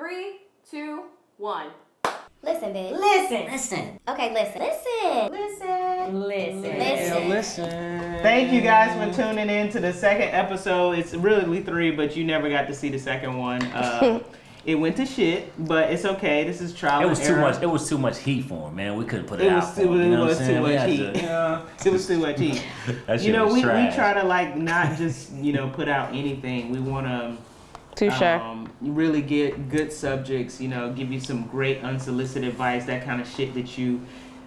3, 2, 1. Listen, bitch. Listen. Okay, listen. Listen. Thank you guys for tuning in to the second episode. It's really 3, but you never got to see the second one. It went to shit, but it's okay. This is trial and error. It was too much heat for him, man. We couldn't put it out for him. It was too much heat. It was too much heat. We try to not just put out anything. We want to really get good subjects. Give you some great unsolicited advice. That kind of shit that you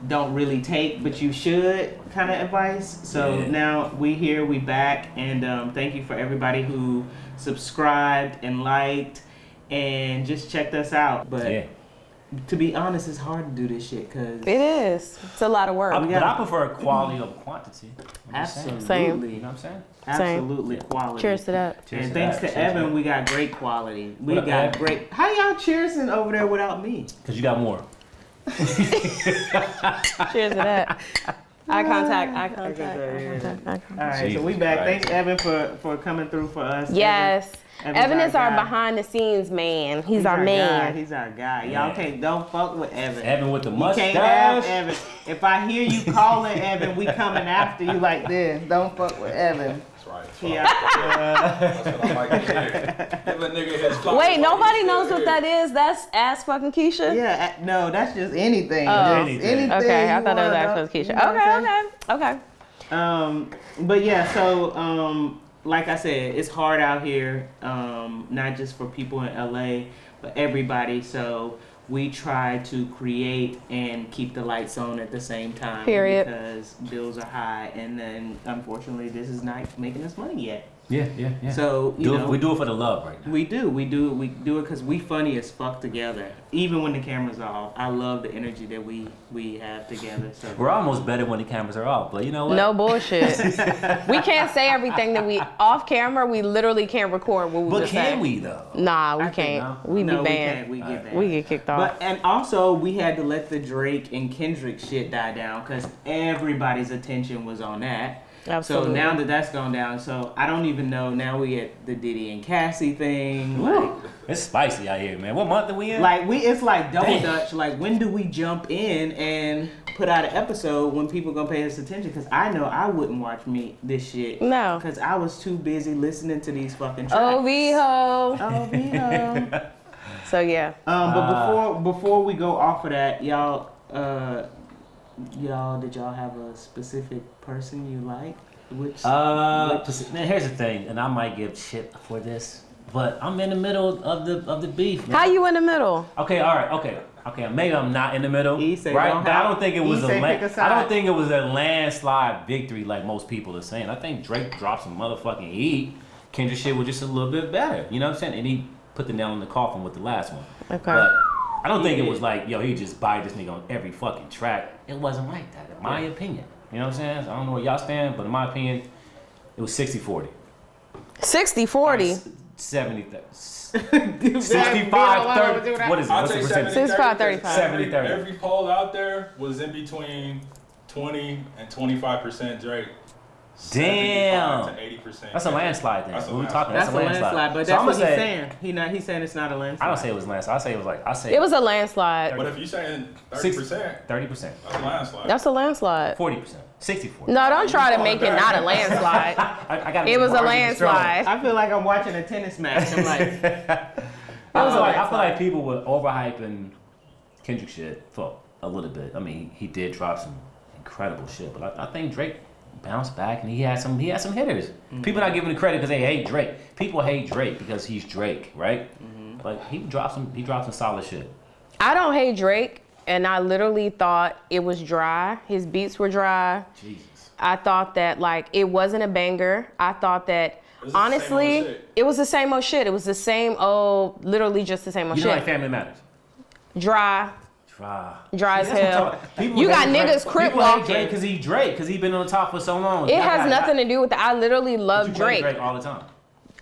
don't really take, but you should kind of advice. So now we back, and thank you for everybody who subscribed and liked and just checked us out. But to be honest, it's hard to do this shit because it is. It's a lot of work. But I prefer quality over quantity. Absolutely. Same. You know what I'm saying? Absolutely quality. Cheers to that. And thanks to Evan, we got great quality. We got great. How y'all cheersing over there without me? Because you got more. Cheers to that. Eye contact. All right, so we back. Thanks, Evan, for coming through for us. Yes. Evan is our behind the scenes man. He's our man. He's our guy. Y'all don't fuck with Evan. Evan with the mustache. You can't have Evan. If I hear you calling Evan, we coming after you like this. Don't fuck with Evan. That's right. That's what I like to hear. Give a nigga his flowers. Wait, nobody knows what that is. That's Ask Fucking Keisha? Yeah, no, that's just anything. Oh. Anything. Okay, I thought that was Ask Fucking Keisha. Okay. But yeah, so like I said, it's hard out here, not just for people in LA, but everybody. So we try to create and keep the lights on at the same time. Period. Because bills are high, and then unfortunately, this is not making us money yet. Yeah. So we do it for the love right now. We do it because we funny as fuck together. Even when the camera's off, I love the energy that we have together. So We're almost better when the cameras are off, but you know what? No bullshit. We can't say everything that we off camera. We literally can't record what we just say. But can we though? Nah, we can't. no. We be banned. We get banned. We get kicked off. And also we had to let the Drake and Kendrick shit die down because everybody's attention was on that. Absolutely. So now that that's gone down, so I don't even know. Now we at the Diddy and Cassie thing. Like, It's spicy out here, man. What month are we in? it's like double dutch. Like, when do we jump in and put out an episode when people gonna pay us attention? Because I know I wouldn't watch this shit. No. Because I was too busy listening to these fucking tracks. OV-ho. So yeah. But before we go off of that, y'all, did y'all have a specific person you like? Man, here's the thing, and I might give shit for this, but I'm in the middle of the beef, man. How you in the middle? Okay, all right, okay. Maybe I'm not in the middle, right? But I don't think it was a landslide victory like most people are saying. I think Drake dropped some motherfucking heat. Kendrick shit was just a little bit better, you know what I'm saying? And he put the nail in the coffin with the last one. Okay. But I don't think it was like, he just buy this nigga on every fucking track. It wasn't like that, in my opinion. You know what I'm saying? So I don't know where y'all stand, but in my opinion, it was 60-40. 60-40? 65-30. What is it? I'll What's the take percentage? 65-35. 70-30. Every poll out there was in between 20 and 25% Drake. Damn. 75 to 80%. That's a landslide then. That's a What we landslide. talking? That's a landslide, but So that's I'm what gonna he's say, saying. He's saying it's not a landslide. I don't say it was landslide. It was a landslide. But if you're saying 30%, 30%. that's a landslide. That's a landslide. 40%. 60-40. No, don't try to make it not a landslide. I gotta It was a argument strong. landslide. I feel like I'm watching a tennis match. I'm like, I feel like people were overhyping Kendrick shit for a little bit. I mean, he did drop some incredible shit, but I think Drake bounced back and he had some hitters. Mm-hmm. People not giving the credit because they hate Drake. People hate Drake because he's Drake, right? Mm-hmm. But he dropped some solid shit. I don't hate Drake, and I literally thought it was dry. His beats were dry. Jesus. I thought that it wasn't a banger. I thought that honestly, it was the same old shit. It was the same old, literally just the same old shit. You know, like Family Matters. Dry as hell. You got niggas crip walking. Because he's Drake, because he's been on top for so long. It has nothing to do with that. I literally love You play Drake. all the time.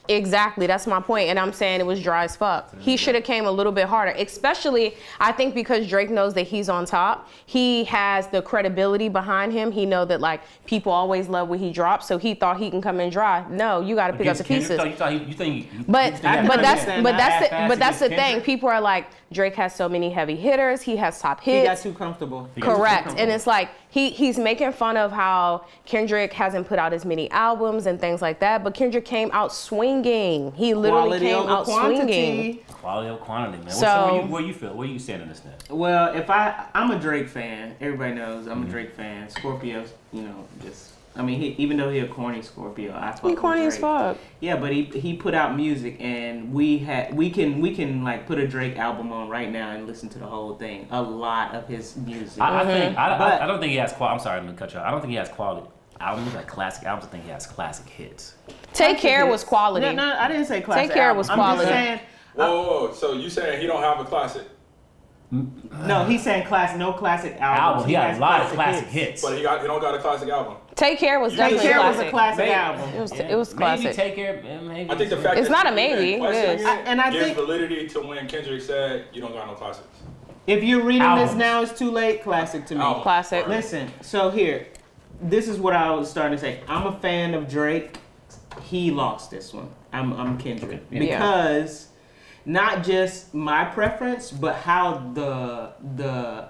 Exactly, that's my point, and I'm saying it was dry as fuck. He should have came a little bit harder, especially I think because Drake knows that he's on top. He has the credibility behind him. He know that like people always love what he drops, so he thought he can come in dry. No, you got to pick up the pieces. But that's the thing. People are like, Drake has so many heavy hitters. He has top hits. He got too comfortable. Correct, and it's like he's making fun of how Kendrick hasn't put out as many albums and things like that. But Kendrick came out swinging. He literally came out swinging. Quality over quantity, man. So, where you feel? Where you stand on this now? Well, if I'm a Drake fan. Everybody knows I'm a Drake fan. Scorpio, even though he a corny Scorpio, I fuck with Drake. Corny as fuck. Yeah, but he put out music, and we can like put a Drake album on right now and listen to the whole thing. A lot of his music. I don't think he has quality. I'm sorry, I'm gonna cut you off. I don't think he has quality albums, like classic albums. I think he has classic hits. Take Care was quality. No, I didn't say classic. Take Care was quality. I'm just saying. Whoa. So you saying he don't have a classic? No, he's saying no classic albums. He has a lot of classic hits. But he don't got a classic album. Take Care was definitely Take Care classic. was a classic album. It was classic. Maybe Take Care. Maybe I think the fact it's that not a maybe. It is. And I gives think validity to when Kendrick said you don't got no classics. if you're reading Albums. this now, it's too late. Classic to me. Albums. Classic. Listen, so here, this is what I was starting to say. I'm a fan of Drake. He lost this one. I'm Kendrick Yeah. because not just my preference, but how the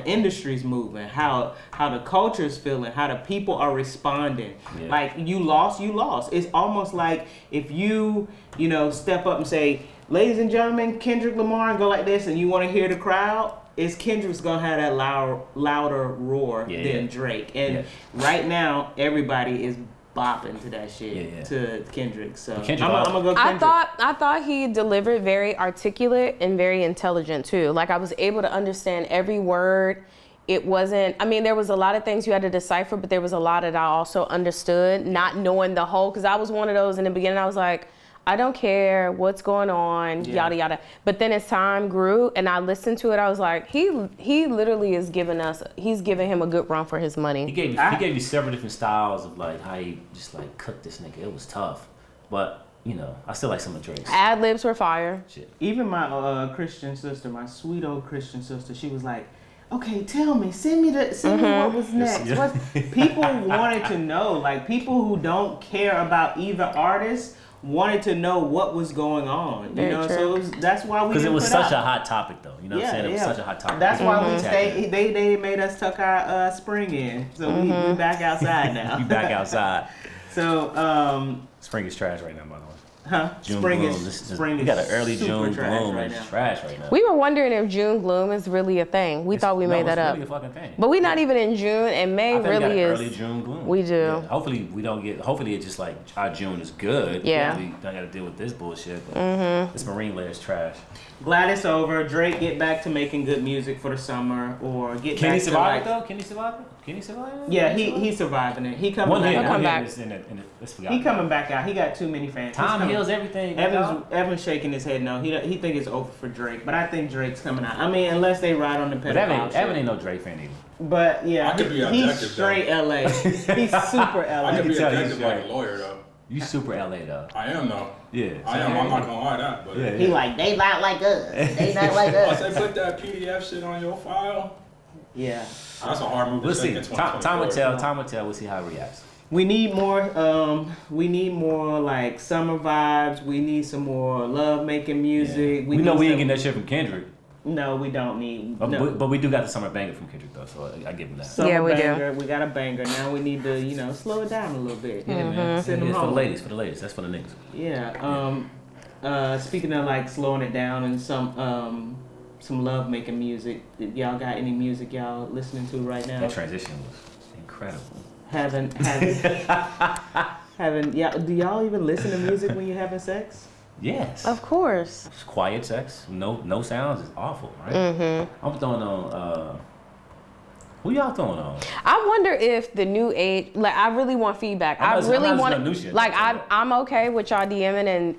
industry's moving, how the culture's feeling, how the people are responding. Yeah. Like you lost. It's almost like if you step up and say, "Ladies and gentlemen, Kendrick Lamar," and go like this, and you want to hear the crowd. Is Kendrick's gonna have that louder roar than Drake, and right now everybody is bopping to that shit to Kendrick. So I'm gonna go Kendrick. I thought he delivered very articulate and very intelligent too. Like I was able to understand every word. It wasn't, there was a lot of things you had to decipher, but there was a lot that I also understood, not knowing the whole, because I was one of those in the beginning, I was like, I don't care what's going on, yada, yada. But then as time grew and I listened to it, I was like, he literally is he's giving him a good run for his money. He gave you several different styles of like how he just like cooked this nigga. It was tough. But, I still like some of Drake's. Ad-libs were fire. Shit. Even my Christian sister, my sweet old Christian sister, she was like, okay, tell me, send me what was next. What people wanted to know, like people who don't care about either artist wanted to know what was going on, so that's why we. Because it was such a hot topic, though. You know what I'm saying? It was such a hot topic. That's why we stayed. They made us tuck our spring in, so we back outside now. You back outside. So spring is trash right now, by the way. Huh? Spring is we got an early June trash gloom. right It's now. trash right now. We were wondering if June gloom is really a thing. We thought we made that up. It's really a fucking thing. But we're not even in June, and May I think really we got an is. early June gloom. We do. Yeah. Hopefully we don't get. Hopefully it's just like our June is good. Yeah. We don't got to deal with this bullshit. But this marine layer is trash. glad it's over. Drake get back to making good music for the summer, or get Can back he to survive like. it though? Can he survive it? Can he survive it? Yeah, he's surviving it. He coming One back hit. out. come back. He coming back out. He got too many fans. He's Time coming. heals everything. Evan's shaking his head no. He think it's over for Drake, but I think Drake's coming out. Unless they ride on the But pedophile Evan ain't shit. no Drake fan either. But yeah, I could be he's objective, straight though. LA. He's super LA. I could be can tell he's objective like a right. lawyer though. You super LA though. I am though. Yeah. I am. I'm not gonna lie that. But Yeah. He like they not like us. They not like I us. say put that PDF shit on your file. Yeah. That's a hard move. We'll to see. take in Time will 2024. tell. Time will tell. We'll see how he reacts. We need more. We need more like summer vibes. We need some more love making music. We know need we ain't some- getting that shit from Kendrick. No, we don't need. But, No. but we do got the summer banger from Kendrick though, so I give him that. Summer Yeah, we do. banger. We got a banger. Now we need to, slow it down a little bit. Yeah, man. Send them It's for the home. ladies. For the ladies. That's for the niggas. Yeah. Speaking of like slowing it down and some love making music. Y'all got any music y'all listening to right now? That transition was incredible. Haven't. Yeah. Do y'all even listen to music when you're having sex? Yes. Of course. It's quiet sex. No sounds is awful, right? I'm throwing on. Who y'all throwing on? I wonder if the new age, like, I really want feedback. I'm not listening want to new shit. like, I'm okay with y'all DMing and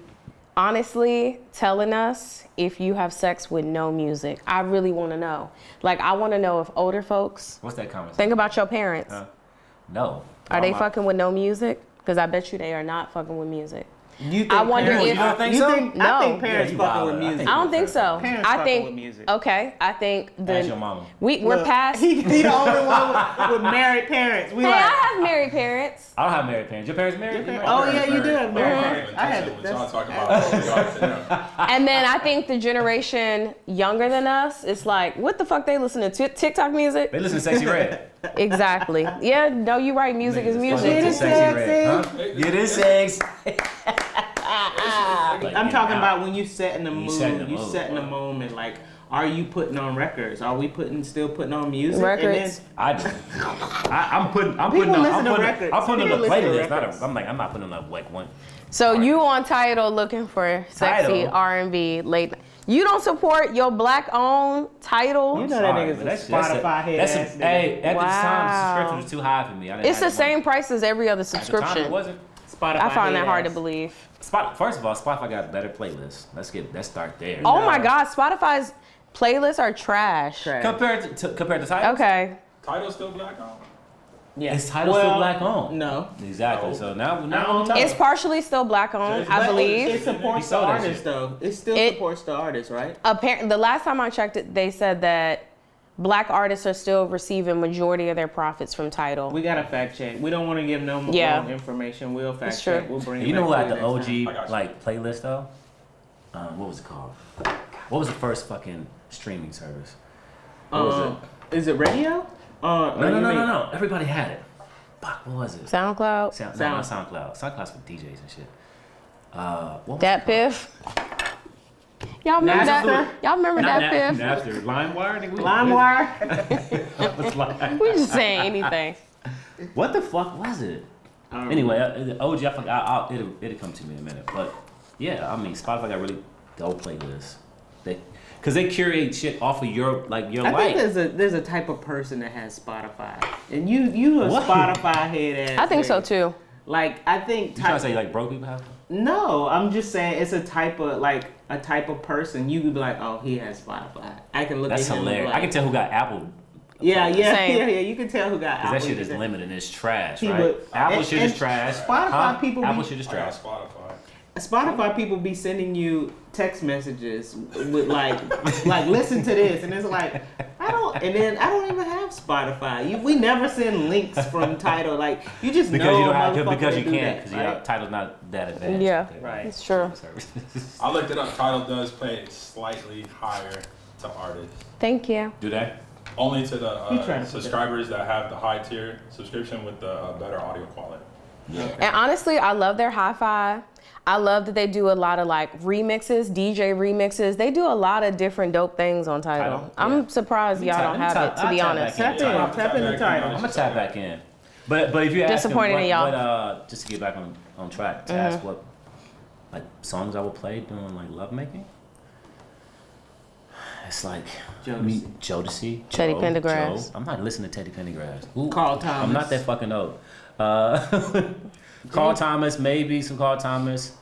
honestly telling us if you have sex with no music. I really want to know. Like, I want to know if older folks, What's that comment? think about your parents. No. Are they fucking with no music? Because I bet you they are not fucking with music. You think I wonder parents, if- You don't think so? No. I think parents Yeah, you fucking wild. with I music. think- I don't think so. Parents I fucking think with music. okay. I think Ask your mama. we're Look, past. He the only one with married parents. We Hey, like. I have married parents. I don't have married parents. Your parents married? Oh yeah, you do have married parents. I had. What y'all That's, talking about? And then I think the generation younger than us, it's like, what the fuck they listen to? TikTok music? They listen to Sexy Red. Exactly. Yeah, no, you're right. Music is Listen music. to Sexy Red. Huh? Get it sex. I'm talking about when you set in the mood. set in the You mood, set in the moment. Like, are you putting on records? Are we still putting on music? Records. I'm putting People on listen to I'm records. putting on People the listen to playlist. records. I'm not putting on like one. So you on Tidal looking for sexy Tidal? R&B late? You don't support your black-owned Tidal? You know that nigga's a Spotify head ass nigga. Hey, at the time, the Wow. subscription was too high for me. I didn't It's have the the money. same price as every other At the time, it subscription. wasn't. Spotify I find that head hard to ass. believe. First of all, Spotify got better playlists. Let's start there. Oh my God, Spotify's playlists are trash. Compared to Tidal. Okay. Tidal's still black on. Yeah. Is Tidal still black owned? No. Exactly. No. So now don't on Tidal. It's partially still black-owned, I But believe. It supports saw the that artist shit. though. It still It- supports the artist, right? The last time I checked it, they said that black artists are still receiving majority of their profits from Tidal. We gotta fact check. We don't want to give no more Yeah. information. We'll fact It's check. true. We'll bring it You know back what? to The you next time. I got OG you. like playlist though. What was it called? What was the first fucking streaming service? What was it? Is it radio? No. Everybody had it. Fuck. What was it? SoundCloud, No, not SoundCloud. SoundCloud's for DJs and shit. What was Dat it Piff. Y'all remember Napster? that? Y'all remember called? that Piff? Napster. LimeWire. nigga, we- LimeWire. What's Lime? We just saying anything. What the fuck was it? Anyway, the OG. I forgot. It'll come to me in a minute. But yeah, I mean, Spotify got really dope playlists. Because they curate shit off of your I life. think there's a type of person that has Spotify, and you a What? Spotify head ass. I think so nigga. too. Like I think You trying to say like broke people have? no, I'm just saying it's a type of person. You could be like, oh, he has Spotify. I can look That's at him. hilarious. Like, I can tell who got Apple. Yeah. Same. You can tell who got Apple. Because that shit is You can- limited and it's trash, He right? would- Apple and- shit and is trash. Spotify people Apple be- shit is I got trash. Spotify. Spotify people be sending you text messages with like listen to this, and it's like I don't even have Spotify. We never send links from Tidal. Like you just Because know you a don't have to, motherfucker because you to do can't, that, because right? your title's not that advanced. Yeah, Right. it's true. I looked it up. Tidal does pay slightly higher to artists. Thank you. Do they? Only to He trying the to subscribers that have the high tier subscription with the better audio quality. And honestly, I love their hi-fi. I love that they do a lot of like remixes, DJ remixes. They do a lot of different dope things on Tidal. Tidal, I'm yeah. surprised y'all don't have it, to be honest. Back in. Tap in the Tidal. I'm gonna tap back in. But if you're asking Disappointed in y'all. what just to get back on track, to ask what like songs I would play doing like lovemaking, it's like Jodeci, Teddy Joe, Pendergrass. Joe. I'm not listening to Teddy Pendergrass. Ooh, Carl Thomas. I'm not that fucking old. Carl Thomas, maybe some Carl Thomas.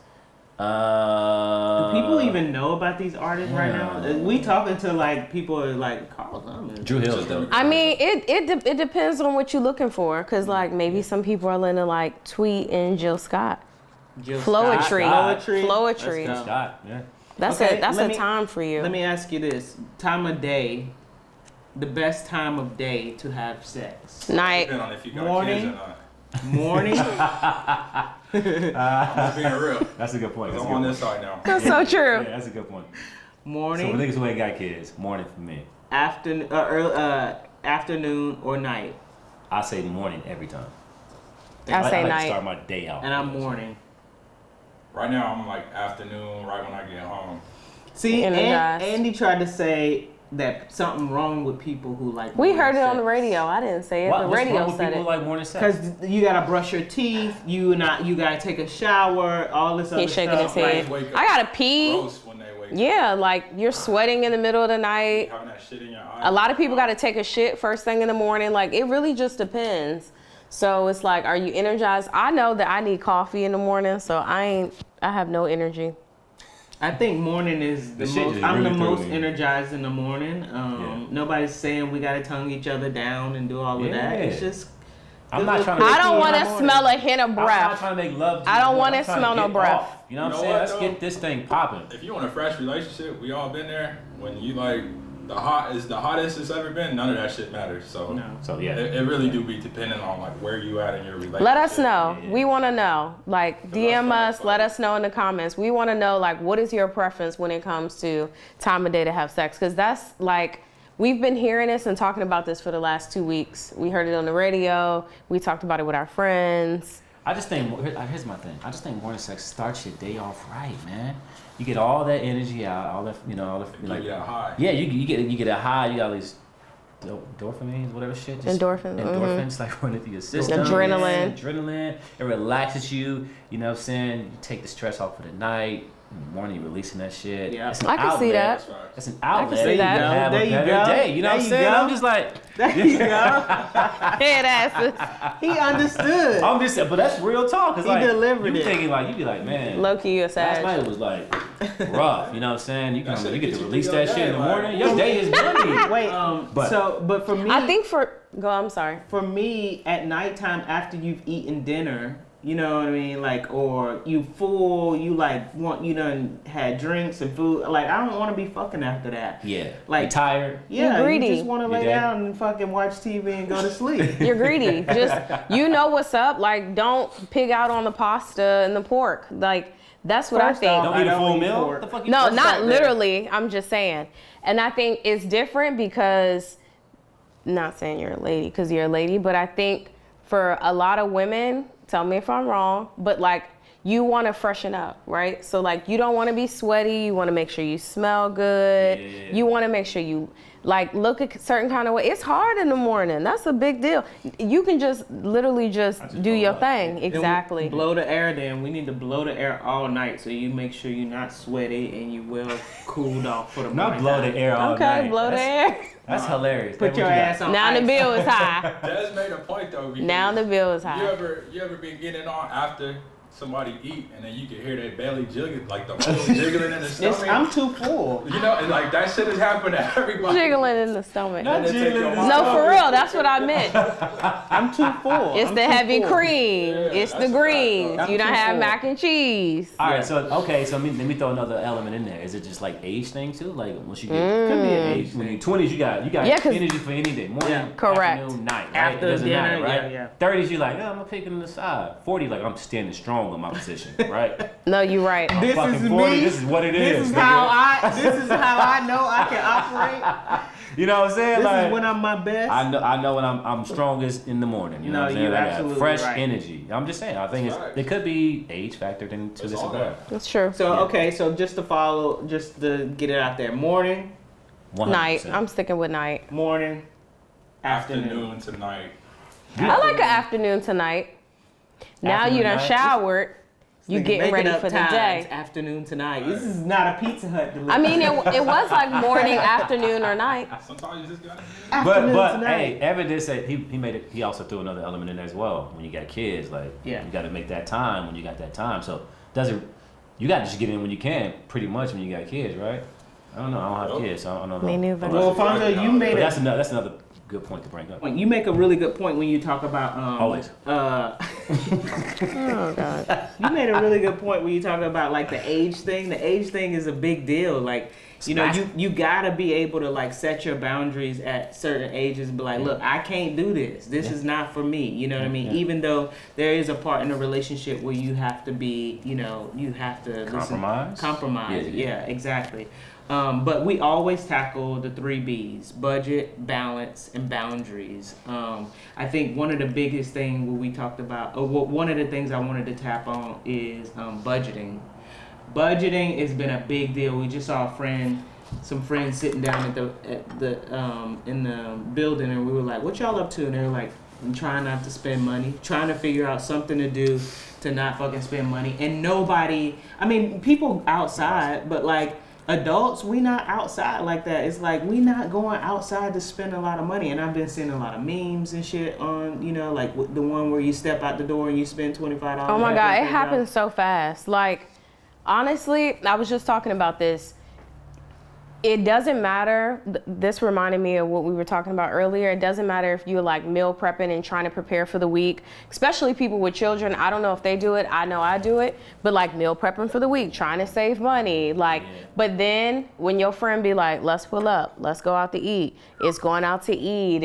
Do people even know about these artists right now? Yeah. We talking to like people are like Carl Thomas. Drew Hill though. I mean, it depends on what you're looking for. Cause like maybe some people are into like Tweet and Jill Scott. Jill Flowetry. Scott. Flowetry. Let's go. Scott, yeah. That's Okay, it. That's let a me- time for you. Let me ask you this: time of day, the best time of day to have sex. Night. Depending on if you got Morning. kids or not. Morning. I'm just being real. That's a good point. I'm on this side now. That's so true. Yeah, that's a good point. So for Morning. niggas who ain't got kids, morning for me. Afternoon or night. I say morning every time. I say like night. to start my day out. And I'm morning. Right now, I'm like afternoon, right when I get home. See, Energized. Andy tried to say that something wrong with people who like. We morning heard it on the sex. radio. I didn't say it. What? The What's radio wrong with said people it. who like morning sex? Cause you gotta brush your teeth, you gotta take a shower, all this other He's shaking stuff. his head. Wake up I gotta pee. Gross when they wake up. Yeah, like you're sweating in the middle of the night. Having that shit in your eye. A lot of people got to take a shit first thing in the morning. Like it really just depends. So it's like, are you energized? I know that I need coffee in the morning, so I have no energy. I think morning is the The shit most. just I'm the really threw most me. energized in the morning. Nobody's saying we gotta tongue each other down and do all of that. Yeah. It's just. I'm not trying I to. don't want to morning. smell a hint of I'm not breath. trying to make love. To I you, don't but want I'm to trying smell no get breath. off. You know what I'm saying? Let's get this thing popping. If you want a fresh relationship, we all been there. When you like the hottest it's ever been, none of that shit matters. So, yeah, it really do be depending on like where you at in your relationship. Let us know. Yeah. We want to know. Like DM us. Let us know in the comments. We want to know like what is your preference when it comes to time of day to have sex? Because that's like we've been hearing this and talking about this for the last 2 weeks. We heard it on the radio. We talked about it with our friends. I just think here's my thing. I just think morning sex starts your day off right, man. You get all that energy out, all that like you get a high. Yeah, you get a high. You got all these endorphins, whatever shit. Endorphins like running through your system. Adrenaline. It relaxes you. You know what I'm saying? You take the stress off for the night. In the morning, you're releasing that shit. Yeah, I can see that. It's an outlet. I can see that. To have a better day. You know what I'm saying? I'm just like, there you go. Head asses. He understood. I'm just, but that's real talk. He like, delivered you it. Thinking like, you be like, man. Low key, you're sad. Last night was like rough. You know what I'm saying? You get to release that shit in the morning. Your day is money. Wait, but for me, I think I'm sorry. For me, at nighttime after you've eaten dinner. You know what I mean? Like, or you full, you like you done had drinks and food. Like, I don't want to be fucking after that. Yeah. Like, you're tired. Yeah. You're greedy. You just want to lay down and fucking watch TV and go to sleep. You're greedy. Just, you know what's up. Like, don't pig out on the pasta and the pork. Like, that's what I think. Don't eat a full meal? What the fuck you No, not literally. I'm just saying. And I think it's different because, not saying you're a lady because you're a lady, but I think for a lot of women, tell me if I'm wrong, but like you want to freshen up, right? So like you don't want to be sweaty. You want to make sure you smell good. Yeah. You want to make sure you like look a certain kind of way. It's hard in the morning. That's a big deal. You can just literally just do your thing. Exactly. Blow the air then. We need to blow the air all night so you make sure you're not sweaty and you well cooled off for the morning. Not blow the air all night. Okay, blow the air. That's hilarious. Put your ass on Now ice. the bill is high. Dez made a point though. Now the bill is high. You ever been getting on after somebody eat and then you can hear their belly jiggling, like the belly jiggling in the stomach? I'm too full. You know, and like that shit is happening to everybody. Jiggling in the stomach. Not jiggling in the No, for real. That's what I meant. I'm too full. It's the heavy cream. Yeah, it's the greens. You don't have full. mac and cheese. All right, so let me throw another element in there. Is it just like age thing too? Like once you get Could be an age when thing. you're 20s, you got energy for any day, morning, correct. afternoon, night, right? After it doesn't dinner, matter, right? yeah. 30s, you're like, I'm gonna pick it on the side. 40, like I'm standing strong in my position, right? No, you're right. I'm This fucking is 40. me. This is what it is. This is nigga. how I know I can operate. You know what I'm saying? This like, is when I'm my best. I know when I'm strongest in the morning. You know what I'm saying? you're I got absolutely fresh right. energy. I'm just saying. I think it could be age factored into this as well. That's true. So so just to get it out there, morning, 100%. Night. I'm sticking with night. morning, Afternoon to night. I like an afternoon to night. Now you done night. showered. You getting ready for the day. Afternoon tonight. This is not a Pizza Hut delivery. I mean, it was like morning, afternoon, or night. Sometimes you just gotta. But hey, Evan did say he made it. He also threw another element in there as well. When you got kids, like you got to make that time when you got that time. So you got to just get in when you can, pretty much when you got kids, right? I don't know. I don't have kids, so I don't know. Me neither. Well, Alfonso, you made it. That's another good point to bring up. You make a really good point when you talk about Always. Oh God. You made a really good point when you talk about like the age thing. The age thing is a big deal. Like, you know, you gotta be able to like set your boundaries at certain ages. Be like, look, I can't do this. This is not for me. You know what I mean? Even though there is a part in a relationship where you have to be, you know, you have to Compromise. Compromise. Yeah, exactly. But we always tackle the 3 B's: budget, balance, and boundaries. I think one of the biggest things we talked about, or one of the things I wanted to tap on is budgeting. Budgeting has been a big deal. We just saw some friends sitting down in the building, and we were like, "What y'all up to?" And they were like, "I'm trying not to spend money, trying to figure out something to do to not fucking spend money." And people outside, but like adults, we not outside like that. It's like we not going outside to spend a lot of money. And I've been seeing a lot of memes and shit on, you know, like the one where you step out the door and you spend $25. Oh my God, it happens so fast. Like, honestly, I was just talking about this. It doesn't matter. This reminded me of what we were talking about earlier. It doesn't matter if you're like meal prepping and trying to prepare for the week, especially people with children. I don't know if they do it. I know I do it. But like meal prepping for the week, trying to save money. Like, but then when your friend be like, let's pull up, let's go out to eat. It's going out to eat.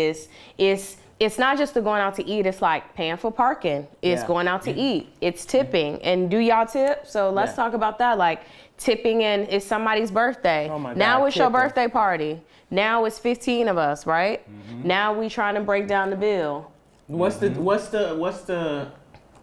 It's not just the going out to eat. It's like paying for parking. It's going out to eat. It's tipping. And do y'all tip? So let's talk about that. Like, tipping in is somebody's birthday. Oh my God, now it's your tipping. birthday party. Now it's 15 of us, right? Now we trying to break down the bill. What's the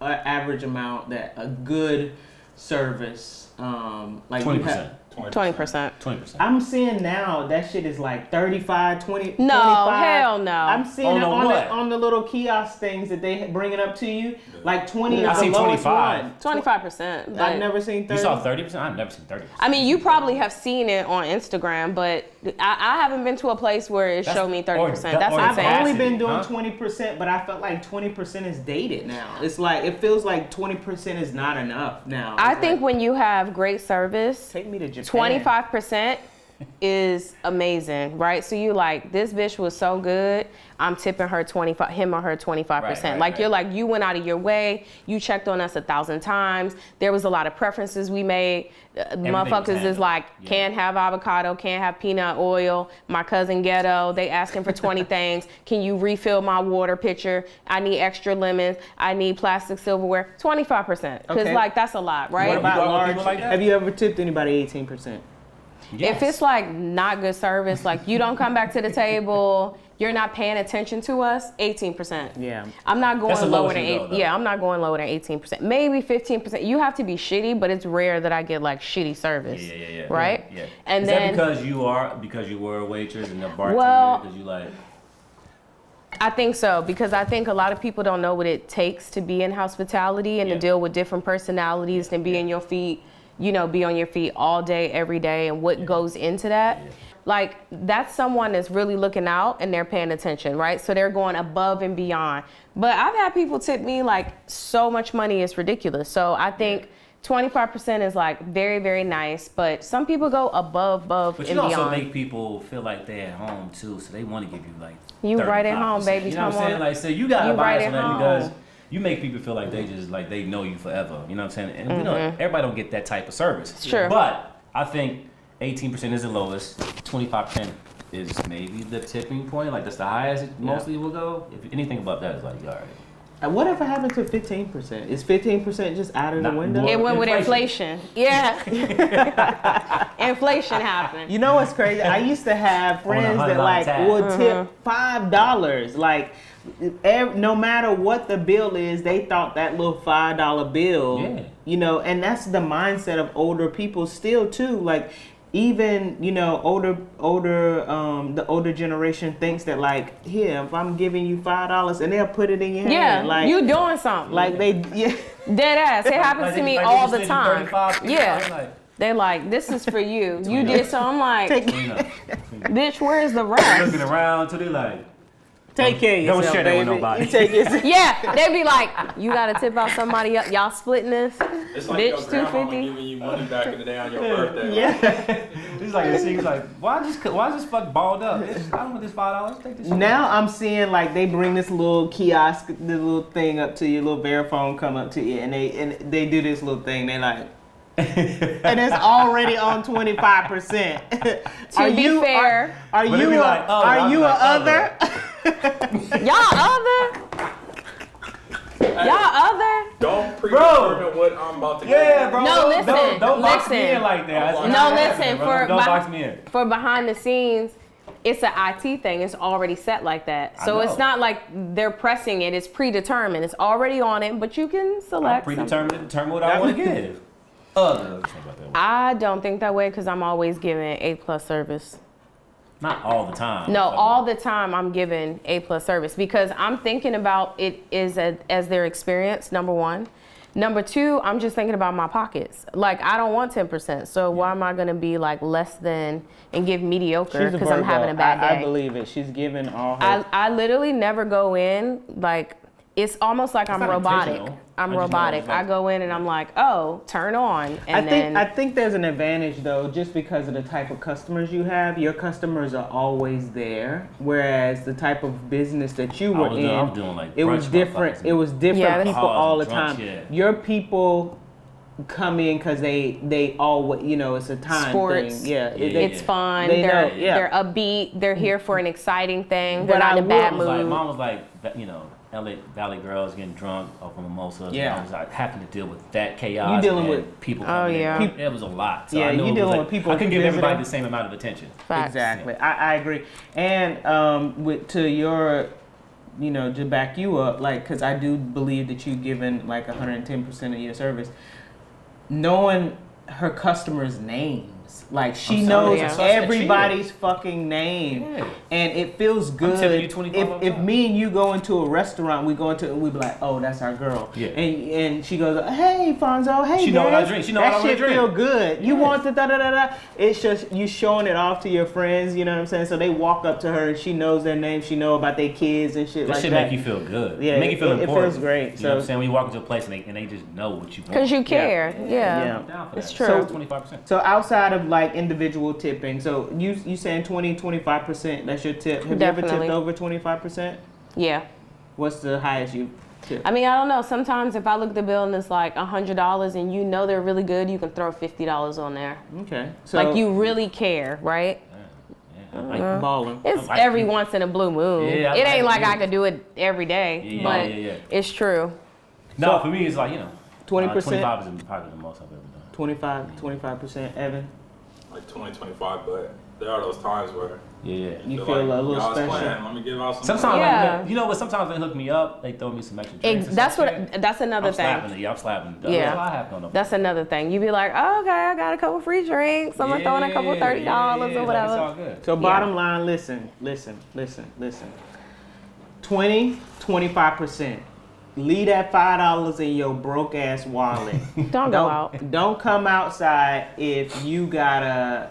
average amount that a good service like 20%. 20%. 20%. I'm seeing now that shit is like 35, 20, No, 25. hell no. I'm seeing it what? on the little kiosk things that they bring it up to you. Like 20 I is the seen lowest 25. one. 25%. But I've never seen 30. You saw 30%? I've never seen 30%. I mean, you probably have seen it on Instagram, but I haven't been to a place where it showed me 30%. That's what I'm I've saying. only been doing 20%, but I felt like 20% is dated now. It's like, it feels like 20% is not enough now. I It's think like, when you have great service, take me to Japan. 25% is amazing, right? So you like, this bitch was so good, I'm tipping her 25, him or her 25%. Like, you're like, you went out of your way, you checked on us 1,000 times. There was a lot of preferences we made. Motherfuckers is like, can't have avocado, can't have peanut oil. My cousin Ghetto, they asking for 20 things. Can you refill my water pitcher? I need extra lemons. I need plastic silverware. 25%, because like, that's a lot, right? What about large? Like that? Have you ever tipped anybody 18%? Yes. If it's like not good service, like you don't come back to the table, you're not paying attention to us, 18%. Yeah. I'm not That's the going lower lowest than you go, 8. though. Yeah, I'm not going lower than 18%. Maybe 15%. You have to be shitty, but it's rare that I get like shitty service. Yeah. Right? Yeah. And is then that because you were a waitress and a bartender? Well, Because you like. I think so, because I think a lot of people don't know what it takes to be in hospitality and to deal with different personalities and be in your feet, you know, be on your feet all day, every day, and what goes into that. Like, that's someone that's really looking out and they're paying attention, right? So they're going above and beyond. But I've had people tip me like so much money, it's ridiculous. So I think 25% is like very, very nice, but some people go above But and you beyond. also make people feel like they're at home too, so they want to give you like. You right at home, 35%. baby. You know what I'm Come saying? on. Like, so you gotta You buy right it at so that home. because you make people feel like they just like they know you forever. You know what I'm saying? And we don't, everybody don't get that type of service. Sure. But I think 18% is the lowest. 25% is maybe the tipping point. Like that's the highest it mostly will go. If anything above that is like, all right. Whatever happened to 15%? Is 15% just out of the window? It went with inflation. Yeah. Inflation happened. You know what's crazy? I used to have friends that $100 like tab. would tip $5. Like, no matter what the bill is, they thought that little $5 bill. Yeah. You know, and that's the mindset of older people still too. Like, even, you know, the older generation thinks that like, here, if I'm giving you $5 and they'll put it in your hand. Like, you doing something. like they, yeah. Dead ass. It happens to me like all they the just send you time. 35, Yeah. like, They're like, this is for you. You did so. I'm like, you know, bitch, where's the rest? looking around till they like. Take care of Don't yourself, share that with baby. nobody. You take yourself. Yeah, they be like, you gotta tip out somebody else. Y'all splitting this? It's like Bitch, your grandma $250. giving you money back in the day on your birthday. Yeah. He's like, she's like, why is this fuck balled up? I don't want this $5. Take this shit. Now I'm seeing like they bring this little kiosk, the little thing up to you, little Verifone come up to you, and they do this little thing. They like, and it's already on 25%. To be fair, Are But you they be like, oh, I'll are be you a like, other? y'all other? Y'all other? Don't predetermine what I'm about to get. Yeah, bro. No, listen, Don't box me listen. in like that. No, That's No, not listen, happening, bro. Don't box me in. for behind the scenes, it's an IT thing. It's already set like that. So I it's know. not like they're pressing it. It's predetermined. It's already on it, but you can I'm select predetermined something. to determine what I want to give. I don't think that way because I'm always giving A+ service. Not all the time. No, all the time I'm giving A+ service because I'm thinking about it as their experience, number one. Number two, I'm just thinking about my pockets. Like, I don't want 10%. So why am I going to be like less than and give mediocre because I'm having a bad day? I believe it. She's giving all her. I literally never go in like it's almost like I'm not robotic. intentional. I'm I just know robotic. it's like- I go in and I'm like, oh, turn on. And I think there's an advantage though, just because of the type of customers you have. Your customers are always there, whereas the type of business that you were I was doing like it was brunch different. motherfuckers. It was different Yeah, people bars all the and time. drunks, yeah. Your people come in because they always, it's a time Sports. thing. Yeah, it's fun. They They're know, yeah. they're upbeat. They're here for an exciting thing. But They're not I in a bad Mom was like, mood. Mom was like, LA Valley girls getting drunk off of mimosas. Yeah. I was like having to deal with that chaos. You dealing and with- people. Oh, coming in. yeah. It was a lot. So Yeah, I know you it was dealing like, with people I couldn't give everybody visiting. the same amount of attention. Facts. Exactly. I agree. And to your, to back you up, like, because I do believe that you've given like 110% of your service, knowing her customers' names. Like, she knows yeah. everybody's fucking name. Yeah. And it feels good. tipping you 25 If me and you go into a restaurant, we be like, oh, that's our girl. Yeah. And she goes, hey, Fonzo, hey, She know what I Dez, drink. She know that what I shit drink. feel good. You Yeah. want the da-da-da-da. It's just you showing it off to your friends, you know what I'm saying? So they walk up to her and she knows their name. She know about their kids and shit That like shit that. make you feel good. Yeah, make you feel it important. feels great. You know what I'm saying? When you walk into a place and they just know what you want. Because you care. Yeah. I'm down for It's that. true. So 25%. So outside of like individual tipping, so you saying 20-25%, that's your tip. Have you ever Definitely. tipped over 25%? Yeah. What's the highest you tipped? I mean, I don't know. Sometimes if I look at the bill and it's like $100 and you know they're really good, you can throw $50 on there. Okay. So Like you really care, right? Yeah. Like, balling. It's like every you. once in a blue moon. Yeah, I it ain't like like you. I could do it every day, Yeah, but yeah. it's true. No, So- for me, it's like, 20%? 25 is probably the most I've ever done. 25%, Evan. Like 20, 25, but there are those times where Yeah. You feel a little y'all special. playing, let me give out some. Sometimes, Yeah. you know what? Sometimes they hook me up. They throw me some extra drinks. or That's some what. shit. That's another I'm thing. slapping it. Yeah, I'm slapping. Yeah. That's why I have no. That's another thing. You be like, oh, okay, I got a couple free drinks. I'm gonna throw in a couple $30 like, or whatever. it's all good. So bottom line, listen. 20-25%. Leave that $5 in your broke ass wallet. Don't go out. Don't come outside if you gotta,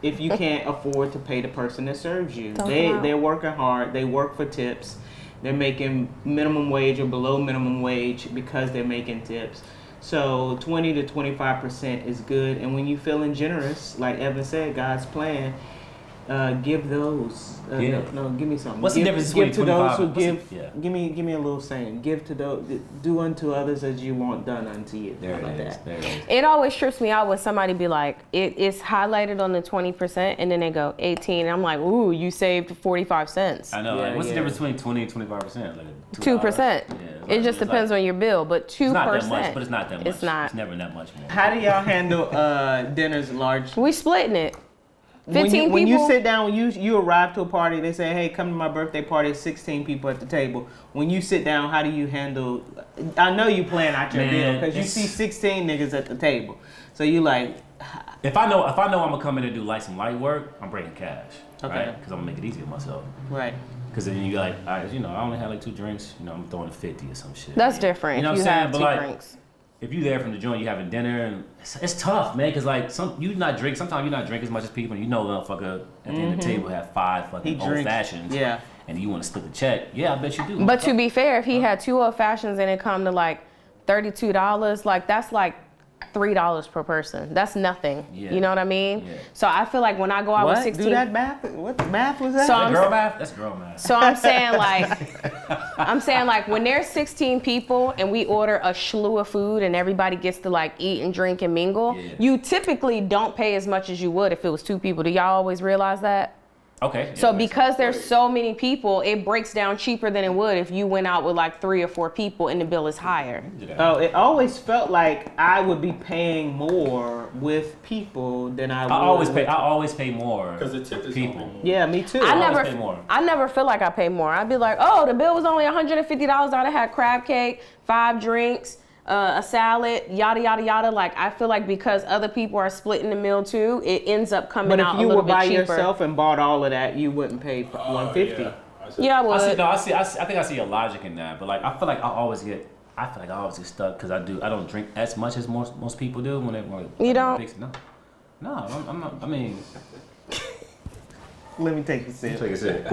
if you can't afford to pay the person that serves you. Don't come out. They're working hard. They work for tips. They're making minimum wage or below minimum wage because they're making tips. So 20-25% is good. And when you're feeling generous, like Evan said, God's plan, give those. Yeah. No, give me something. What's the give, difference give between to those 25 who what's give? the- yeah. Give me a little saying. Give to those. Do unto others as you want done unto you. There How about it is. that? There it is. It always trips me out when somebody be like, it's highlighted on the 20%, and then they go 18, and I'm like, ooh, you saved 45 cents. I know. Yeah, like, what's yeah. the difference between 20 and 25%? Like $2. 2%. Yeah, It just it's depends like, on your bill, but 2%. It's not that much, but it's not that much. It's not. It's never that much more. How do y'all handle dinners large? We splitting it. 15 When you people. sit down, when you arrive to a party, they say, "Hey, come to my birthday party." It's 16 people at the table. When you sit down, how do you handle? I know you plan out your Man, bill because you it's- see 16 niggas at the table, so you like, If I know I'm gonna come in and do some light work, I'm bringing cash. Okay. Right? Because I'm gonna make it easy on myself. right? Because then you like, all right, I only had like 2 drinks. I'm throwing a 50 or some shit. That's different. You know if what you I'm have saying? But 2 like, drinks. if you there from the joint, you having dinner, and it's tough, man. Because like sometimes you not drink as much as people, and motherfucker at the end of the table have 5 He fucking old drinks. fashions. Yeah. And you want to split the check. Yeah, I bet you do. But to be fair, if he had 2 old fashions and it come to like $32, like that's like $3 per person. That's nothing. Yeah. You know what I mean? Yeah. So I feel like when I go out What? with 16, Do that math? What math was that? So That I'm girl math? That's girl math. so I'm saying like when there's 16 people and we order a slew of food and everybody gets to like eat and drink and mingle, Yeah. you typically don't pay as much as you would if it was 2 people. Do y'all always realize that? Okay. yeah, So makes because there's so many people, it breaks down cheaper than it would if you went out with like 3 or 4 people and the bill is higher. sense. Yeah. Oh, it always felt like I would be paying more with people than I would. I always pay more. Because the tip is people. gonna be more. Yeah, me too. I always never, pay more. I never feel like I pay more. I'd be like, oh, the bill was only $150. I'd have had crab cake, 5 drinks, a salad, yada yada yada. Like I feel like because other people are splitting the meal too, it ends up coming But out if a you little were bit by cheaper. yourself and bought all of that, you wouldn't pay $150. Yeah. I see. Yeah, I would. I think I see a logic in that, but like I feel like I always get stuck because I don't drink as much as most people do when they You don't? No, I'm not. I mean, Let me take a sip. take a sip.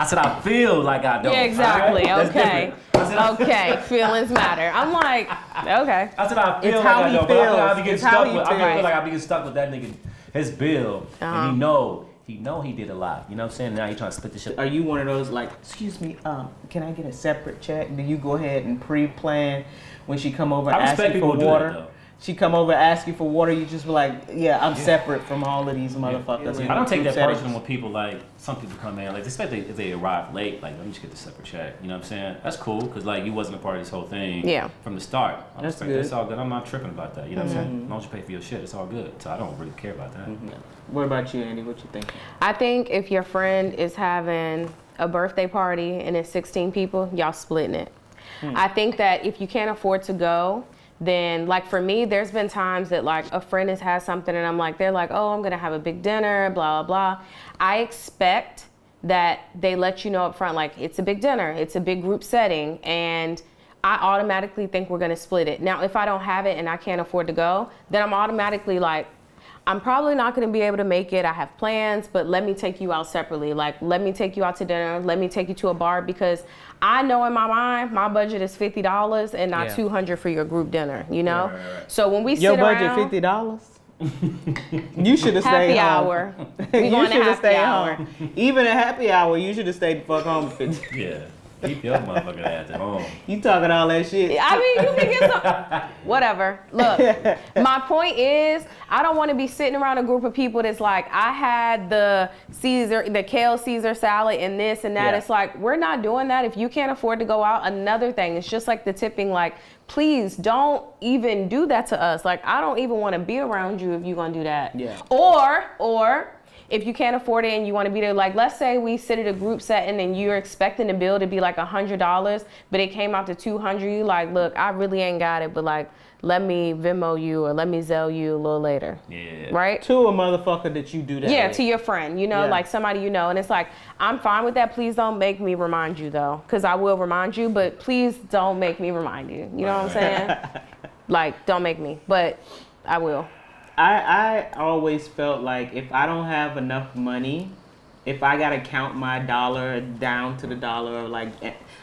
I said I feel like I don't. Yeah, exactly. Right? Okay. Okay. Feelings matter. I'm like, okay. I said I feel It's like how I he don't, but I feel like I be feels. getting It's how stuck he with. I feels. feel like I be getting stuck with that nigga, his bill, and he know he did a lot. You know what I'm saying? Now he trying to split the shit. Are you one of those like, excuse me, can I get a separate check? Do you go ahead and pre-plan when she come over I respect asking people for who do water? that, though. She come over asking for water, you just be like, yeah, I'm separate from all of these motherfuckers. in I don't take group that settings. personal when people like some people come in like especially if they arrive late like let me just get the separate check. You know what I'm saying? That's cool because like you wasn't a part of this whole thing from the start. I That's respect good. that's all good. I'm not tripping about that. You know what I'm saying? As long as you pay for your shit, it's all good. So I don't really care about that. What about you, Andy? What you think? I think if your friend is having a birthday party and it's 16 people, y'all splitting it. I think that if you can't afford to go, then like for me, there's been times that like a friend has had something and I'm like, they're like, oh, I'm gonna have a big dinner, blah, blah, blah. I expect that they let you know up front, like it's a big dinner, it's a big group setting, and I automatically think we're gonna split it. Now, if I don't have it and I can't afford to go, then I'm automatically like, I'm probably not gonna be able to make it. I have plans, but let me take you out separately. Like, let me take you out to dinner. Let me take you to a bar because I know in my mind, my budget is $50 and not $200 for your group dinner, you know? Right. So when we Your sit budget around, $50? You should have stayed happy home. hour. We You going to should have happy stayed hour. home. Even a happy hour, you should have stayed the fuck home. with 50. Yeah. Keep your motherfucking ass at home. You talking all that shit. I mean, you can get some, whatever. Look, my point is, I don't want to be sitting around a group of people that's like, I had the kale Caesar salad and this and that. Yeah. It's like, we're not doing that. If you can't afford to go out, another thing, it's just like the tipping, like, please don't even do that to us. Like, I don't even want to be around you if you're going to do that. Yeah. Or if you can't afford it and you want to be there, like let's say we sit at a group setting and you're expecting the bill to be like $100, but it came out to $200. You like, look, I really ain't got it, but like, let me Venmo you or let me Zelle you a little later. Yeah. Right? To a motherfucker that you do that Yeah, with. to your friend, you know, like somebody you know. And it's like, I'm fine with that. Please don't make me remind you though, because I will remind you, but please don't make me remind you. You know what I'm saying? Like, don't make me, but I will. I always felt like if I don't have enough money, if I gotta count my dollar down to the dollar, like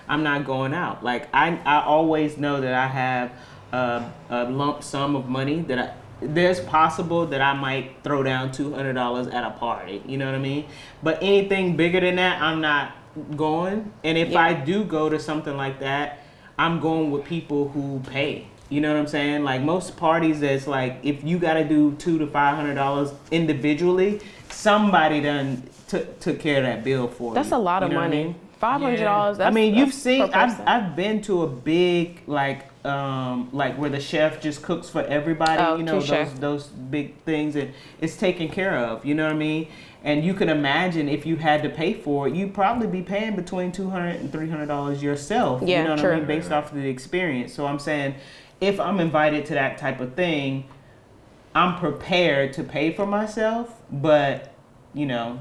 I'm not going out. Like I always know that I have a lump sum of money that there's possible that I might throw down $200 at a party. You know what I mean? But anything bigger than that, I'm not going. And if I do go to something like that, I'm going with people who pay. You know what I'm saying? Like most parties, that's like if you got to do $200 to $500 individually, somebody done took care of that bill for you. That's a lot of You know what I money. mean? $500. I mean, you've that's seen. per person. I've been to a big like where the chef just cooks for everybody. Oh, you know touche. those big things, and it's taken care of. You know what I mean? And you can imagine if you had to pay for it, you'd probably be paying between $200 and $300 yourself. Yeah, you know what true. I mean? Based off of the experience. So I'm saying, if I'm invited to that type of thing, I'm prepared to pay for myself, but you know,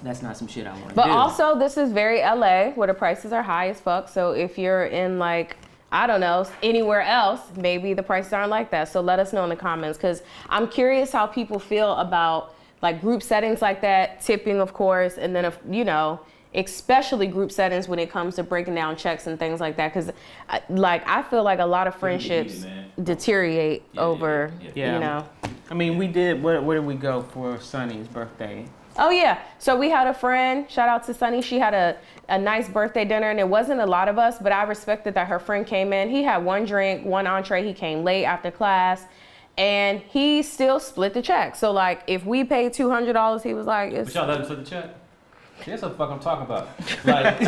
that's not some shit I want to do. But also, this is very LA where the prices are high as fuck. So if you're in like, I don't know, anywhere else, maybe the prices aren't like that. So let us know in the comments, because I'm curious how people feel about like group settings like that, tipping, of course, and then, if you know, especially group settings when it comes to breaking down checks and things like that. Because I feel like a lot of friendships deteriorate over, you know. I mean, we did, where did we go for Sonny's birthday? Oh yeah, so we had a friend, shout out to Sunny, she had a nice birthday dinner, and it wasn't a lot of us, but I respected that her friend came in. He had one drink, one entree, he came late after class, and he still split the check. So like, if we paid $200, he was like, But y'all let him split the check? That's what the fuck I'm talking about. Like,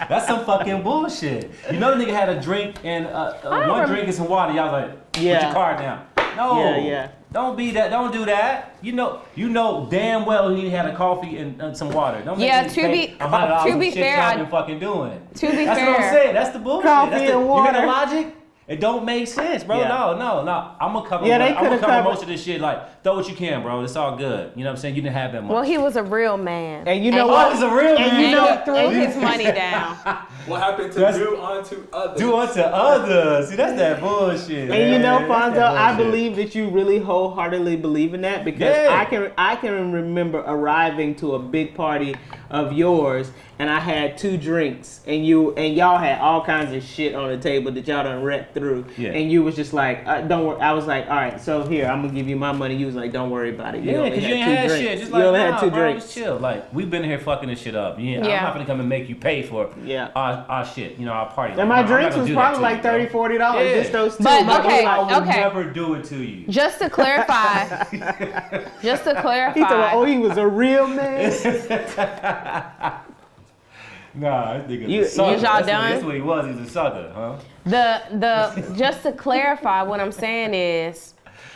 that's some fucking bullshit. You know the nigga had a drink and one drink and some water. Y'all like, put your card down. No. Yeah. Don't be that. Don't do that. You know damn well he had a coffee and some water. Don't make Yeah, me to pay be- $100 to be for shit fair, y'all I- been fucking doing. To be That's fair, what I'm saying. That's the bullshit. Coffee That's and You water. hear the logic? It don't make sense, bro. Yeah. No. I'm gonna cover. Yeah, they I'm gonna could've cover covered- most of this shit. Like, throw what you can, bro. It's all good. You know what I'm saying? You didn't have that much. well, he was a real man. And you know Oh, what? he's a real man. you know- he threw his money down. What happened to do unto others? Do unto others. See, that's that bullshit. And you know, man. That's Fonzo, that I bullshit. believe that you really wholeheartedly believe in that, because Yeah. I can remember arriving to a big party of yours, and I had 2 drinks, and y'all had all kinds of shit on the table that y'all done read through, and you was just like, don't worry. I was like, all right, so here, I'm gonna give you my money. You was like, don't worry about it. Yeah, because you ain't had shit. Just like, had 2 drinks. Just chill. Like, we've been here fucking this shit up. I'm not gonna come and make you pay for our shit, our party. And my drinks was probably like $30, $40. Just those 2. But I would never do it to you. Just to clarify. He thought, he was a real man. Nah, I think it's a sucker. Y'all done? That's what he was. He's a sucker, huh? Just to clarify, what I'm saying is,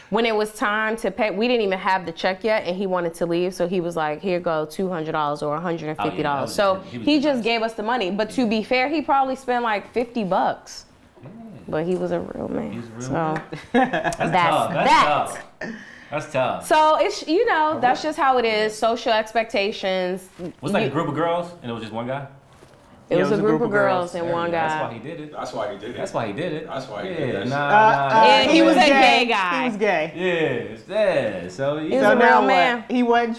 when it was time to pay, we didn't even have the check yet, and he wanted to leave, so he was like, "Here go $200 or $150." So he just gave us the money. But to be fair, he probably spent like $50. But he was a real man. He's a real man. That's tough. So it's that's just how it is. Social expectations. Was it like a group of girls and it was just one guy? It was a group of girls and one guy. That's why he did it. That's why he did it. That's why he did it. That's why he did it. And he was a gay guy. He was gay. Yeah. So he was a real man. He wasn't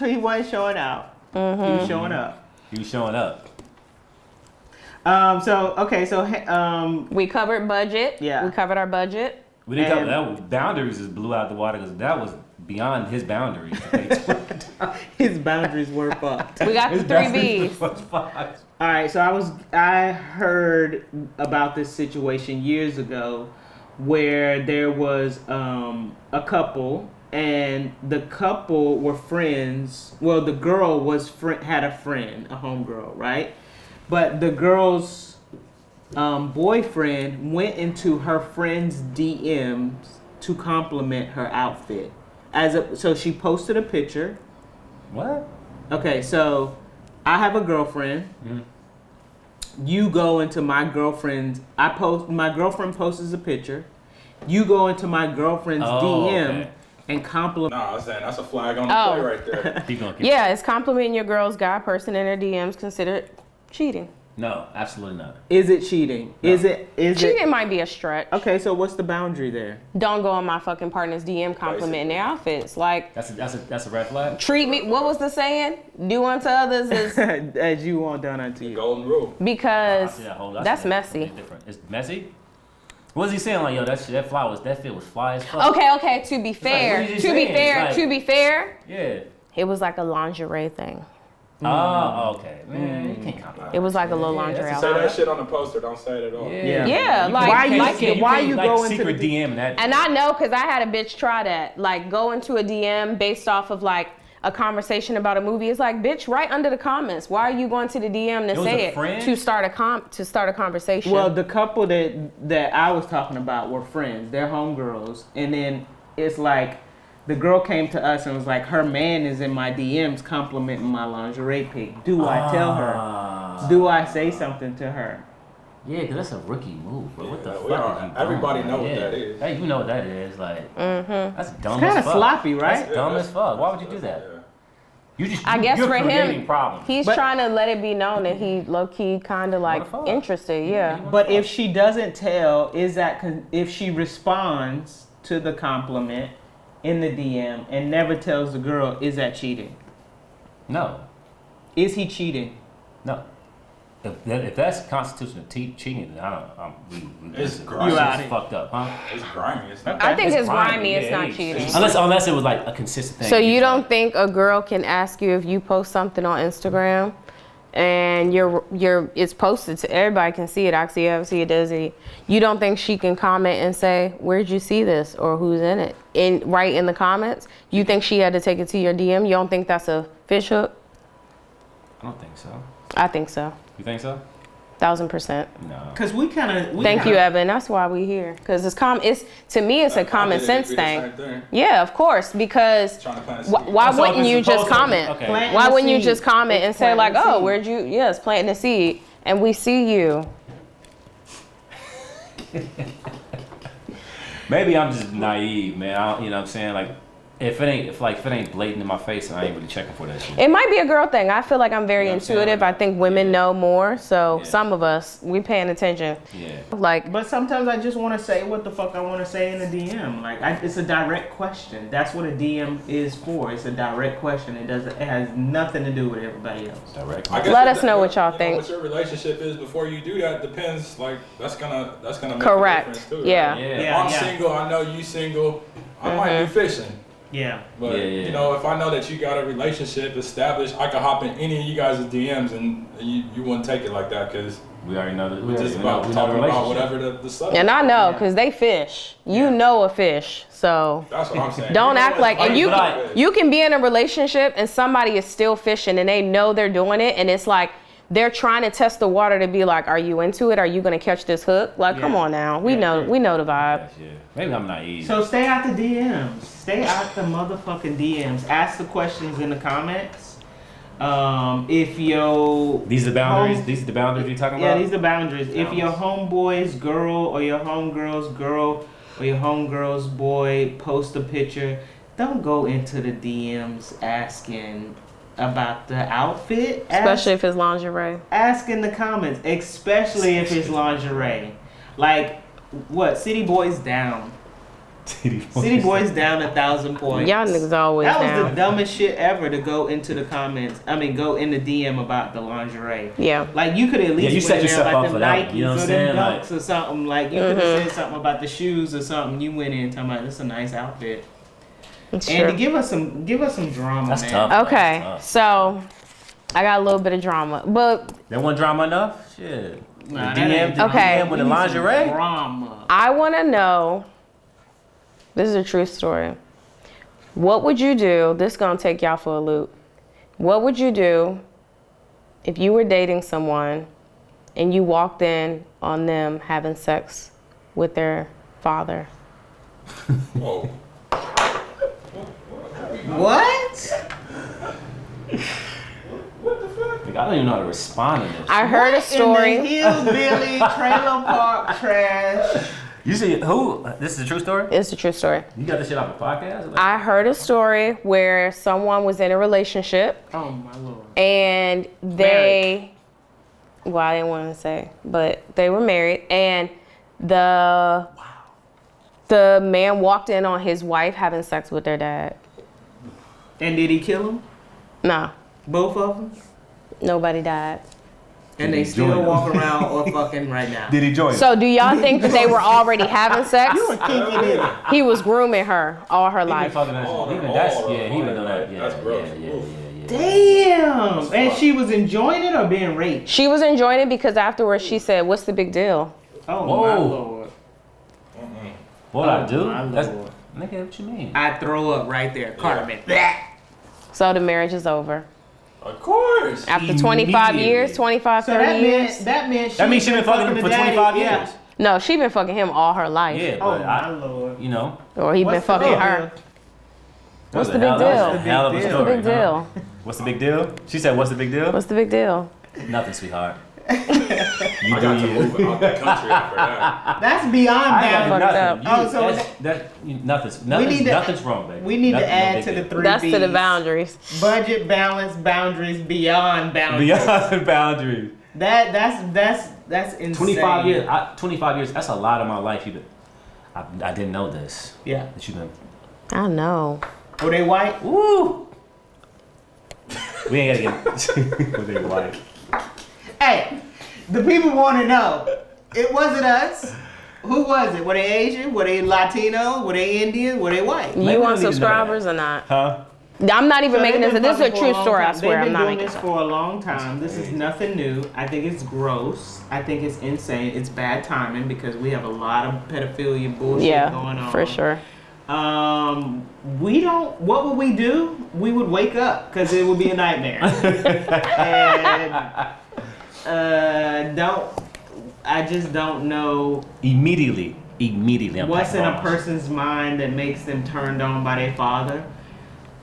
showing out. Mm-hmm. He was showing up. He was showing up. We covered budget. Yeah. We covered our budget. We didn't cover that. Boundaries just blew out the water because that was beyond his boundaries. His boundaries were fucked. We got the 3 B's. All right, so I heard about this situation years ago where there was a couple, and the couple were friends. Well, the girl had a friend, a homegirl, right? But the girl's boyfriend went into her friend's DMs to compliment her outfit. So she posted a picture. What? Okay, so I have a girlfriend. Mm-hmm. You go into my girlfriend's. My girlfriend posts a picture. You go into my girlfriend's DM and compliment. Nah, I was saying that's a flag on the play right there. Yeah, it's complimenting your girl's guy person in her DMs considered cheating. No, absolutely not. Is it cheating? No. Is it cheating? Might be a stretch. Okay, so what's the boundary there? Don't go on my fucking partner's DM complimenting their outfits. Like that's a red flag. Treat me. What was the saying? Do unto others as you want done unto you. Golden rule. Because that's messy. It's messy. What was he saying? Like, yo, that fit was fly as fuck. Okay. To be fair. Yeah. It was like a lingerie thing. Oh, okay. Man, you can't compliment. It was like a little lingerie outfit. Say that shit on the poster. Don't say it at all. Yeah. Like why you go into secret DM that? And I know because I had a bitch try that. Like go into a DM based off of like a conversation about a movie. It's like, bitch, right under the comments. Why are you going to the DM to say it to start a conversation? Well, the couple that I was talking about were friends. They're homegirls, and then it's like. The girl came to us and was like, her man is in my DMs complimenting my lingerie pic. Do I tell her? Do I say something to her? Yeah, because that's a rookie move, bro. What the fuck? Everybody know what that is. Hey, you know what that is. Like, that's dumb as fuck. It's kind of sloppy, right? That's dumb as fuck. Why would you do that? I guess for him, problems. he's trying to let it be known that he low-key kind of like interested, yeah. But if she doesn't tell, if she responds to the compliment in the DM and never tells the girl, is that cheating? No. Is he cheating? No. If that's constitutional cheating, then I don't. It's grimy. It's fucked up, huh? It's grimy. It's not. I think it's grimy. It's not cheating. Unless it was like a consistent thing. So you don't think a girl can ask you if you post something on Instagram and it's posted to everybody can see it. I see it, Desi. You don't think she can comment and say, "Where'd you see this?" or "Who's in it?" Right in the comments. You think she had to take it to your DM? You don't think that's a fish hook? I don't think so. I think so. You think so? 1000%. No. Because we kind of. Thank you, Evan. That's why we here. Because to me, it's a common sense thing. Yeah, of course. Because why wouldn't you just comment? Okay. Why wouldn't you just comment and say like, "Oh, where'd you?" Yes, planting the seed, and we see you. Maybe I'm just naive, man. You know what I'm saying? Like, If it ain't blatant in my face, and I ain't really checking for that shit. It might be a girl thing. I feel like I'm very intuitive. I think women know more, so Yeah. some of us we paying attention. Yeah. Like, But sometimes I just want to say what the fuck I want to say in a DM. Like, it's a direct question. That's what a DM is for. It's a direct question. It has nothing to do with everybody else. Direct. I guess let us know what y'all you think. What your relationship is before you do that depends. Like that's gonna make Correct. a difference too. Yeah. Right? Yeah. If I'm single, I know you single. I might be fishing. Yeah. But you know, if I know that you got a relationship established, I could hop in any of you guys' DMs and you wouldn't take it like that because We already know that. we're just about talking about whatever the subject. and I know because they fish. You know a fish, so That's what I'm saying. don't You know act like. it's And funny, you can be in a relationship and somebody is still fishing and they know they're doing it, and it's like they're trying to test the water to be like, are you into it? Are you gonna catch this hook? Like, come on now, we know the vibe. Yeah. Maybe I'm naive. So stay out the DMs. Stay out the motherfucking DMs. Ask the questions in the comments. If your These are the boundaries. These are the boundaries you're talking about. Yeah, these are boundaries. If your homeboy's girl or your homegirl's girl or your homegirl's boy post a picture, don't go into the DMs asking about the outfit. Especially if it's lingerie. Ask in the comments, especially if it's lingerie. Like, what? City Boys down. City Boys down 1,000 points. Y'all niggas always That was down. the dumbest shit ever to go into the comments. I mean, go in the DM about the lingerie. Yeah. Like, you could at least you set went in there yourself like up the for that one, Nikes you know what or I'm the saying? Dunks or something. Like, you could have Mm-hmm. said something about the shoes or something. You went in talking about this is a nice outfit. It's And to true. give us some drama, That's man. tough. Okay, That's tough. so I got a little bit of drama, but That one drama enough? Shit. Nah, The that DM, ain't the Okay. DM with the We need some lingerie? Drama. I want to know. This is a true story. What would you do? This is gonna take y'all for a loop. What would you do if you were dating someone and you walked in on them having sex with their father? Whoa. What? Like, I don't even know how to respond to this. I heard a In story. the hillbilly trailer park trash. You see who? This is a true story? It's a true story. You got this shit off a podcast? I heard a story where someone was in a relationship Oh my lord. and they, well, I didn't want to say, but they were married, and the man walked in on his wife having sex with their dad. And did he kill him? No, Both of them? nobody died. And Did they he still join walk around or fucking right now. Did he join? So do y'all think that they were already having sex? You a kinky nigga. He was grooming her all her He been life. fucking that shit. He been, he been doing that. Yeah, That's gross. Yeah. Damn. And she was enjoying it or being raped? She was enjoying it because afterwards she said, "What's the big deal?" Oh Whoa. my lord. What I do? my That's, lord. nigga, what you mean? I throw up right there. Carmen. So the marriage is over. Of course. After 25 years, 25, So 30 that years. meant That mean she been fucking him for the daddy. 25 Yeah. years. No, she been fucking him all her life. Yeah, Oh but my lord. you know. Or he been What's the fucking big her. deal? What's that the big was a hell- deal? That was a hell of a What's the story. Big huh? deal. What's the big deal? She said, "What's the big deal?" What's the big deal? Nothing, sweetheart. I got to move out the country after that. That's beyond I ain't boundaries. got fucked nothing. up. Oh, so Nothing's need to- nothing's wrong, baby. We need to Nothing- no add big to the deal. 3 That's to the Bs. boundaries. Budget, balance, boundaries, beyond boundaries. Beyond boundaries. That's insane. 25 years. 25 years. That's a lot of my life. I didn't know this. Yeah. That you've been. I know. Were they white? Woo. We ain't gotta get. Were they white? Hey, the people want to know. It wasn't us. Who was it? Were they Asian? Were they Latino? Were they Indian? Were they white? You Maybe want I need to know subscribers or not? Huh? I'm not even So making they've this. been This is a fucking true for long story. I time. swear, They've I'm not been doing making this this for a long time. This is nothing new. I think it's gross. I think it's insane. It's bad timing because we have a lot of pedophilia bullshit going Yeah, on. for sure. We don't. What would we do? We would wake up because it would be a nightmare. And I just don't know Immediately. I'm what's in packing a my- person's mind that makes them turned on by their father,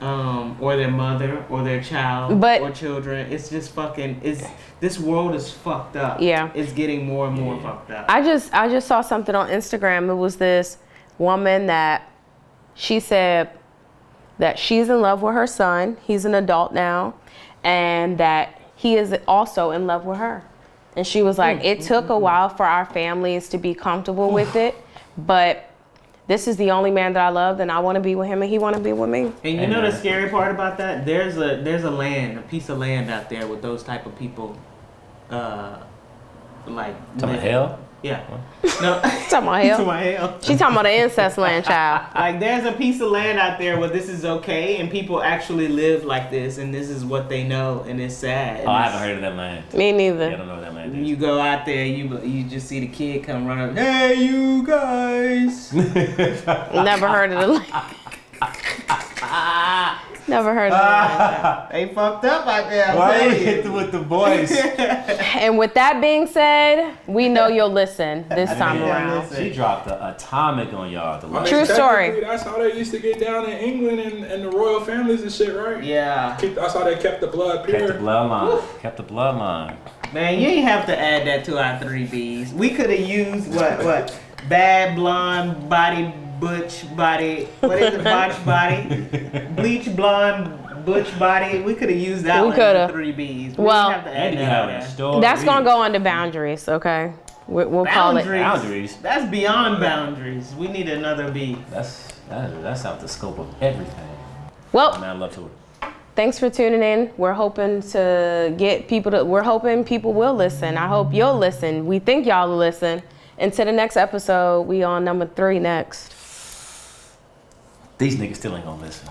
or their mother, or their child, But- or children. It's just fucking. This world is fucked up. Yeah. It's getting more and more fucked up. I just saw something on Instagram. It was this woman that she said that she's in love with her son. He's an adult now, and that he is also in love with her. And she was like, it took a while for our families to be comfortable with it, but this is the only man that I love, and I want to be with him, and he want to be with me. And you know the scary part about that? There's a piece of land out there with those type of people, like. To hell? Yeah. No. Talking about hell. To my hell. She talking about the incest land, child. Like, there's a piece of land out there where this is okay, and people actually live like this, and this is what they know, and it's sad. Oh, I haven't heard of that land. Me neither. Yeah, I don't know what that land is. You go out there, you just see the kid come run up. Hey, you guys! Never heard of the land. Never heard of that. They fucked up out there. Why you hit with the boys? And with that being said, we know you'll listen this time around. She dropped the atomic on y'all. True story. Technically, that's how they used to get down in England and the royal families and shit, right? Yeah. That's how they kept the blood pure. Kept the bloodline. Kept the bloodline. Man, you ain't have to add that to our 3Bs. We could have used what? Bad blonde body, butch body. What is it? Botch body, bleach blonde, butch body. We could have used that one in the 3Bs. Well, have to add that. That's gonna go under boundaries, okay? We'll call it boundaries. That's beyond boundaries. We need another B. That's out the scope of everything. Well, man, I love to it. Thanks for tuning in. We're hoping to get people to. We're hoping people will listen. I hope you'll listen. We think y'all will listen. Until the next episode, we on number 3 next. These niggas still ain't gonna listen.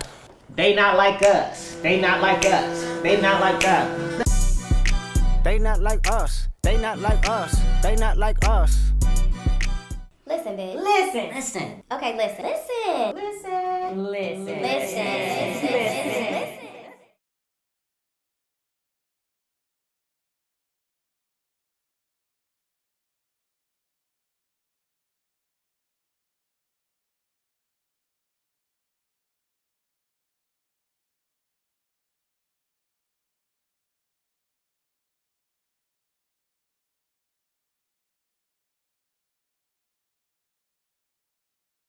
They not like us. They not like us. They not like us. They not like us. They not like us. They not like us. Listen, bitch. Listen. Okay, listen. Listen. Listen. Listen.